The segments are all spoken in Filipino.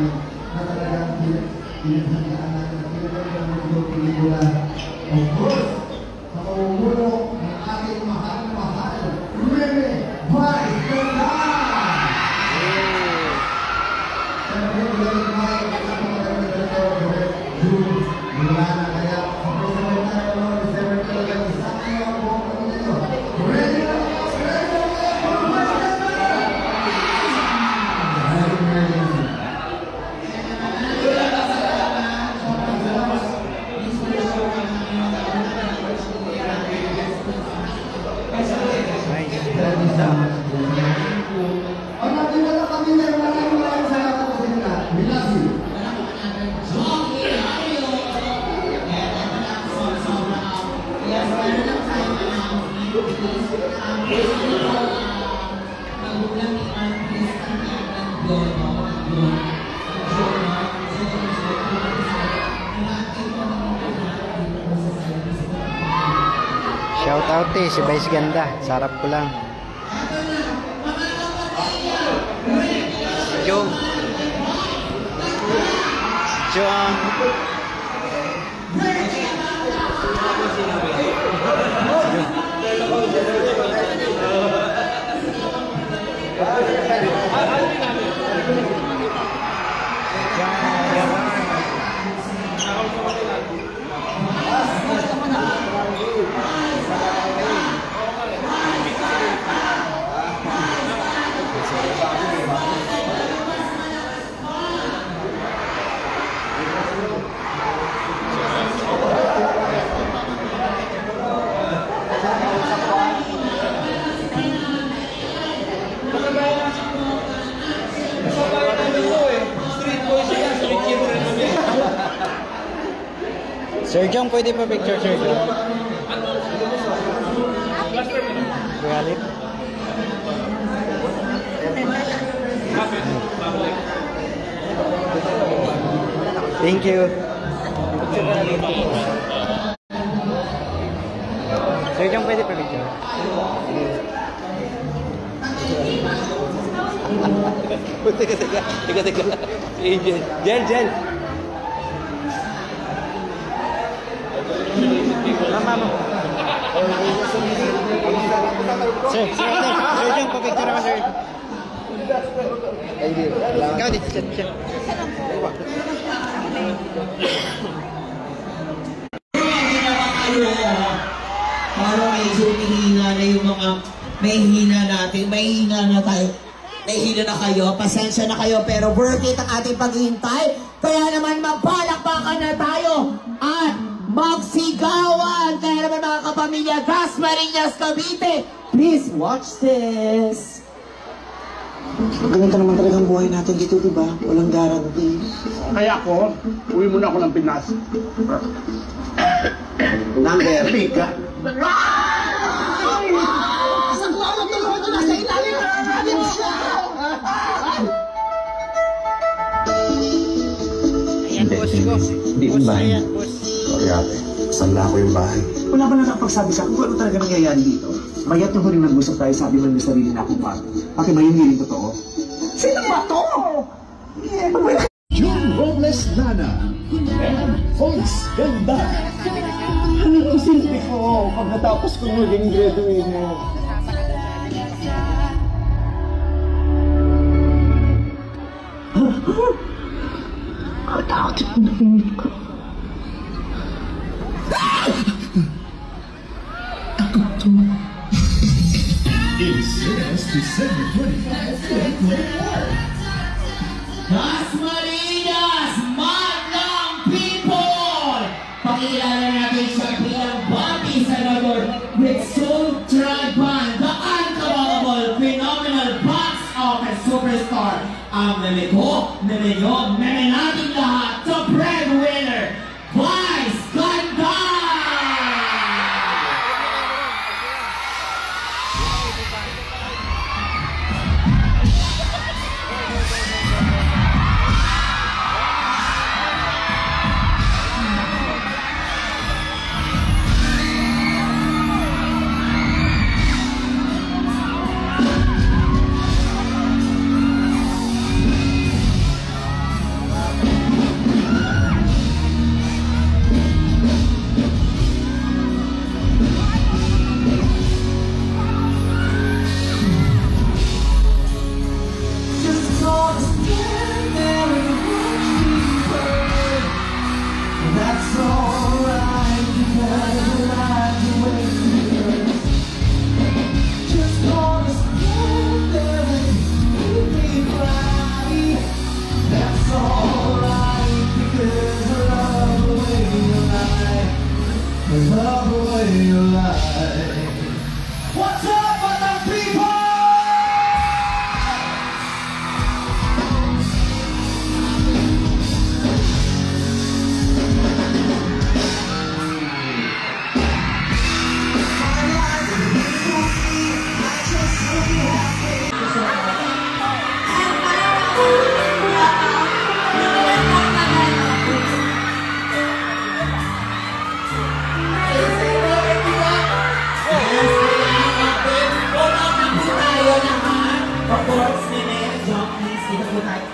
namin na talagang pinaghandaan natin na pinaghandaan ng pelikula. Of course, sa pamumuno ng ating mahal-mahal, Rene Vice Ganda! Siyempre, Rene Vice, ang magandang dito, June, mula na kaya, sa president tayo, December talaga, isang kayo ang buong pamilya. Rene Vice! Shout out si Vice Ganda, sarap ko lang. Si Jong. Sir Jong, pwede pa picture, Sir Jong? Realit? Thank you. Sir Jong, pwede pa picture? Teka. Jel. Mama mo. Sir Jong, pa-picture naman, sir. Thank you. Ikaw, dito, siya. Para medyo mahina na yung mga mahihina natin. Mahihina na tayo. Mahihina na kayo. Pasensya na kayo. Pero worth it ang ating paghihintay. Kaya naman magpalakpakan na tayo. At magsigawan! Kaya naman mga kapamilya, Dasmariñas, Cavite, please watch this! Ganito naman talagang buhay natin dito, di ba? Walang guarantee. Kaya ako, uwi muna ako ng Pinas. Number? Pika. Isang lolo to lolo na sa ilalim na natin siya! Ayan, boss ko. Hindi yung bahay. Ayan, boss. Sorry ate, sanda ko yung bahay. Wala ba nakapagsabi sa akin kung ano talaga nangyayari dito? Mayat yung huling nag-usap tayo, sabi mo yung sarili na akong pato. Pati ba yung hiling totoo? Sino ba to? June Robles Nana and Voice Ganda. Ano yung silbi ko pagkatapos ko maging graduate mo? Katakot yung nakinig ko. In cinemas December 25, 2024. Dasmariñas, madlang people! Pakilala natin siya bilang Bobby Salvador with Soul Tribe Band, the uncoverable, phenomenal box office superstar. Ang naliko, nalayo, natin lahat, the breadwinner, Vice Ganda!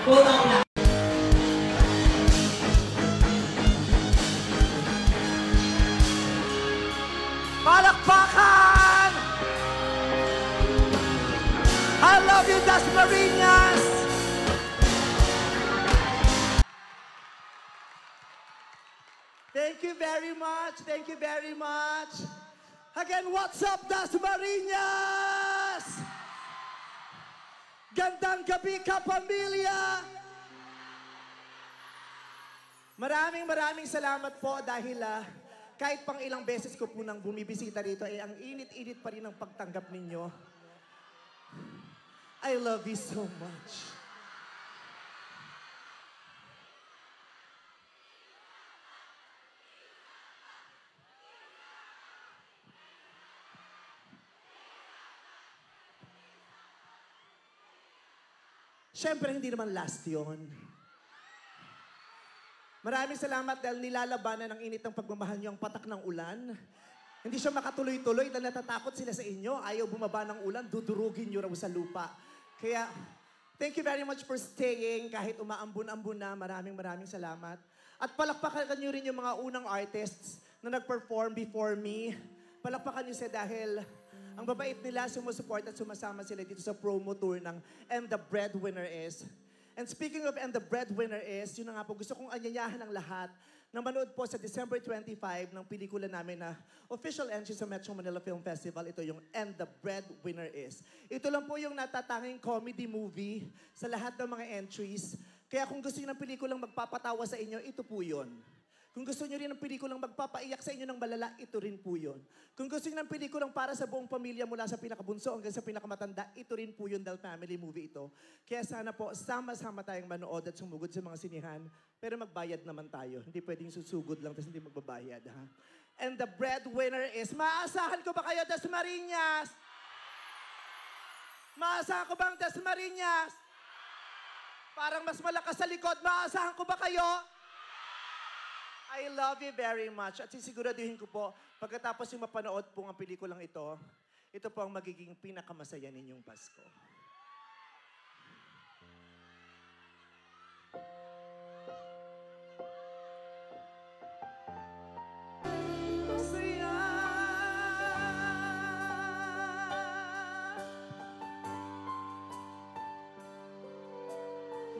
Hold on lang. Palakpakan! I love you, Dasmariñas! Thank you very much. Thank you very much. Again, what's up, Dasmariñas? Gandang gabi, kapamilya! Maraming salamat po dahil kahit pang ilang beses ko po nang bumibisita rito, ang init-init pa rin ang pagtanggap ninyo. I love you so much. Siyempre, hindi naman last yon. Maraming salamat dahil nilalabanan ng init ng pagmamahal niyo ang patak ng ulan. Hindi siya makatuloy-tuloy dahil natatakot sila sa inyo. Ayaw bumaba ng ulan, dudurugin niyo raw sa lupa. Kaya, thank you very much for staying kahit umaambun-ambun na. Maraming salamat. At palakpakan niyo rin yung mga unang artists na nag-perform before me. Palakpakan niyo siya dahil ang babait nila, sumusuport at sumasama sila dito sa promo tour ng And the Breadwinner Is. And speaking of And the Breadwinner Is, yun na nga po, gusto kong anyayahan ang lahat na manood po sa December 25 ng pelikula namin na official entry sa Metro Manila Film Festival. Ito yung And the Breadwinner Is. Ito lang po yung natatanging comedy movie sa lahat ng mga entries. Kaya kung gusto niyo ng pelikulang magpapatawa sa inyo, ito po yun. Kung gusto niyo rin ng pelikulang magpapaiyak sa inyo ng malala, ito rin po yun. Kung gusto niyo ng pelikulang para sa buong pamilya mula sa pinakabunso hanggang sa pinakamatanda, ito rin po yun dahil family movie ito. Kaya sana po, sama-sama tayong manood at sumugod sa mga sinihan, pero magbayad naman tayo. Hindi pwedeng susugod lang tapos hindi magbabayad. Ha? And the Breadwinner Is, maasahan ko ba kayo, Dasmariñas? Maasahan ko bang Dasmariñas? Parang mas malakas sa likod, maasahan ko ba kayo? I love you very much. At sisiguraduhin ko po, pagkatapos yung mapanood po ang pelikulang ito, ito po ang magiging pinakamasaya ninyong Pasko. Masaya.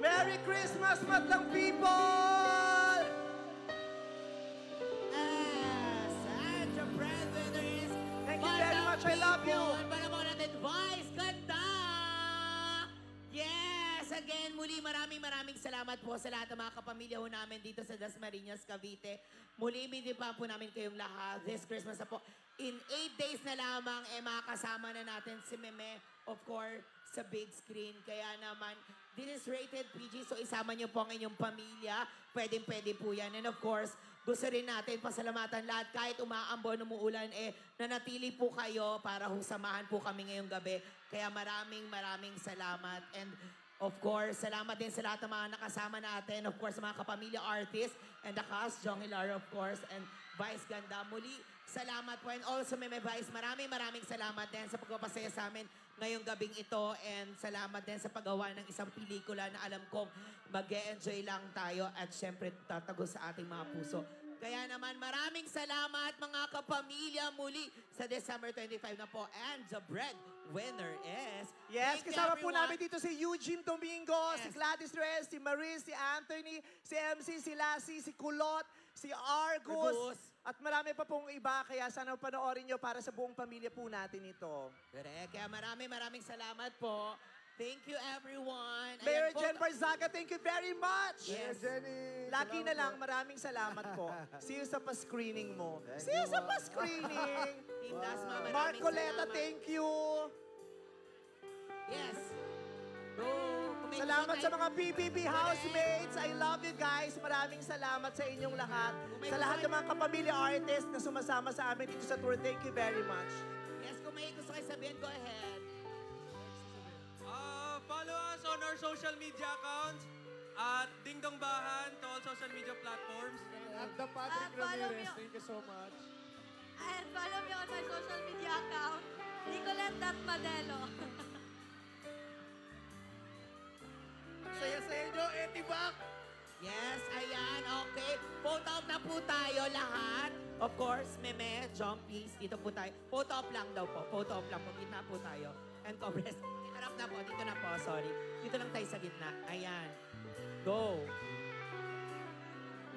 Merry Christmas, madlang people! I love you. Para mo natin, Vice Ganda! Yes! Again, muli maraming salamat po sa lahat ng mga kapamilya ho namin dito sa Dasmariñas, Cavite. Muli, binibigyan po namin kayong lahat this Christmas na po. In 8 days na lamang, makakasama na natin si Meme, of course, sa big screen. Kaya naman, this is rated PG, so isama niyo po ang inyong pamilya. Pwede po yan. And of course, gusto rin natin pasalamatan lahat kahit umaambon, umuulan, nanatili po kayo para samahan po kami ngayong gabi. Kaya maraming salamat. And of course, salamat din sa lahat ng mga nakasama natin. Of course, mga kapamilya artists and the cast, Jong Hilario, of course, and Vice Ganda. Muli, salamat po. And also, Meme Vice, maraming salamat din sa pagpapasaya sa amin ngayong gabing ito. And salamat din sa paggawa ng isang pelikula na alam kong mag-e-enjoy lang tayo at syempre tatago sa ating mga puso. Kaya naman, maraming salamat mga kapamilya muli sa December 25 na po. And the breadwinner is... Yes, Thank you, kasama po everyone. namin dito si Eugene Domingo, Yes. si Gladys Reyes, si Marie, si Anthony, si MC, si Lassie, si Kulot, si Argus, at marami pa pong iba. Kaya sana panoorin nyo para sa buong pamilya po natin ito. Correct. Kaya maraming salamat po. Thank you, everyone. Mayor Ayan po. Jen Barzaga, thank you very much. Yes. Jenny. Laki na lang, maraming salamat po. See you sa pa-screening mo. See you sa pa-screening. Team Dasma, maraming Marcoleta, salamat. thank you. Yes. Go. Kumain Salamat po sa tayo. mga PBB housemates. I love you guys. Maraming salamat sa inyong lahat. Sa lahat ng mga kapamilya artists na sumasama sa amin dito sa tour, thank you very much. Yes, kung may gusto kayo sabihin, go ahead. Follow us on our social media accounts at Ding Dong Bahan to all social media platforms. At the Patrick Ramirez, thank you so much. And follow me on my social media account, Nicolette.Madelo. Saya-saya nyo. Yes, ayan, okay. Photo op na po tayo lahat. Of course, Meme, John, please, dito po tayo. Photo op lang daw po. Photo op lang po. Gitna po tayo. And compress. Harap na po. Dito na po. Sorry. Dito lang tayo sa gitna. Ayan. Go.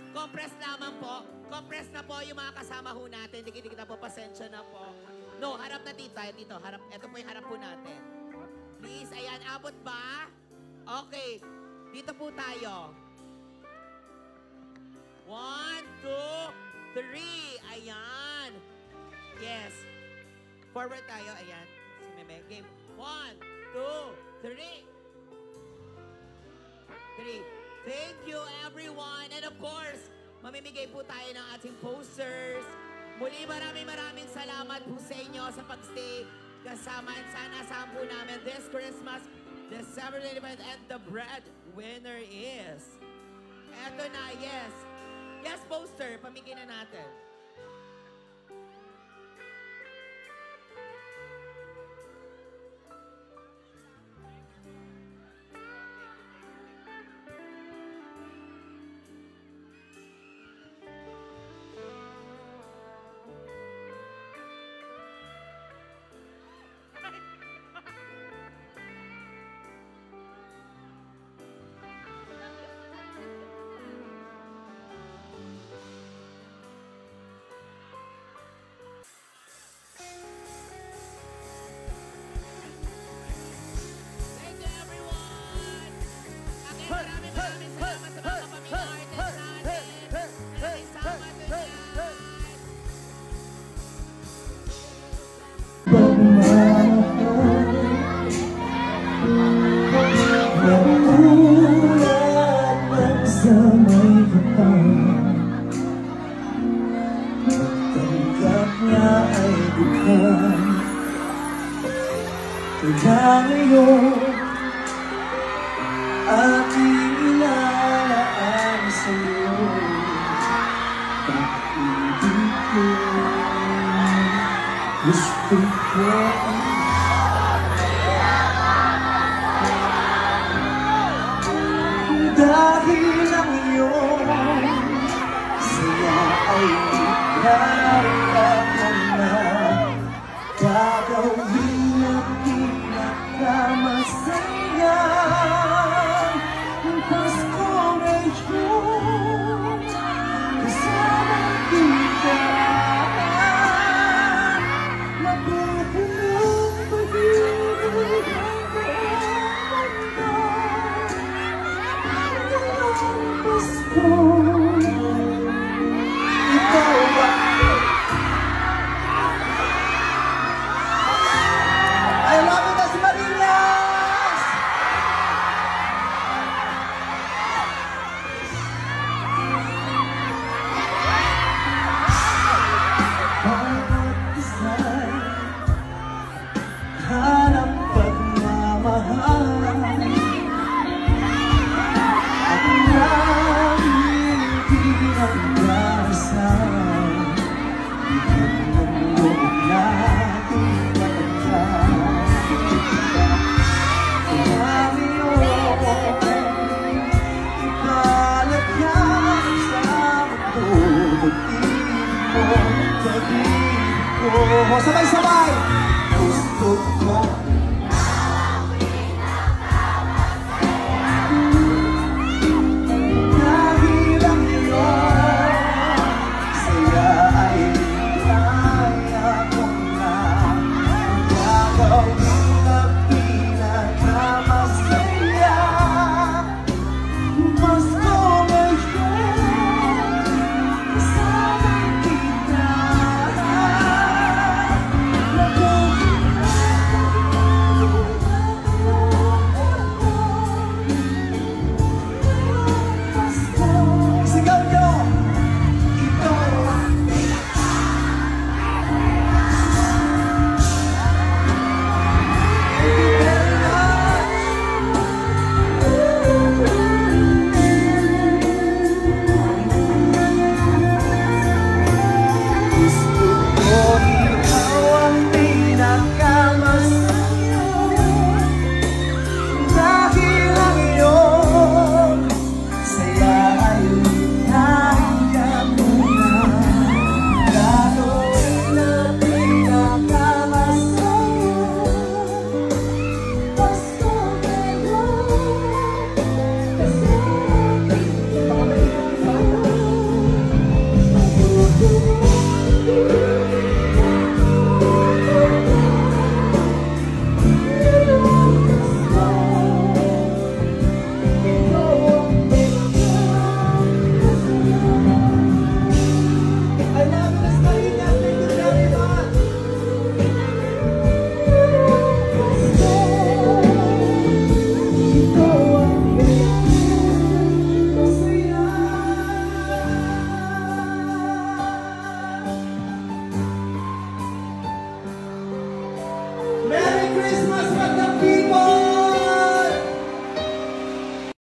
Compress lamang po. Compress na po yung mga kasama ho natin. Dikit-dikit na po. Pasensya na po. No, harap na dito. Dito. Harap. Ito po yung harap po natin. Please, ayan. Abot ba? Okay. Dito po tayo. 1, 2, 3. Ayan. Yes. Forward tayo. Ayan. Si Meme. Game. 1, 2, 3. 3. Thank you, everyone. And of course, mamimigay po tayo ng ating posters. Muli, maraming salamat po sa inyo sa pagstay kasama. And sana saan po namin this Christmas, December 25th, and the breadwinner is... Eto na, yes. Yes, poster. Pamigay na natin. Aking ilalaan sa'yo. Bakit hindi ko gusto ko? Dahil ang iyong saya ay nararamdaman na gagawin na pinakamasaya. Ang Pasko ngayon kasama kita, mapupunong pag-ibig ang mundo. Ang Pasko, ikaw ba? I love you, Las Marinas! Bawat isa'y hanap pagmamahal at nangingin ang dasal. Ibig ng loob natin kapagkat marami ibalat yan sa mundo. Pag-ibig mo, sabay-sabay! Gusto ko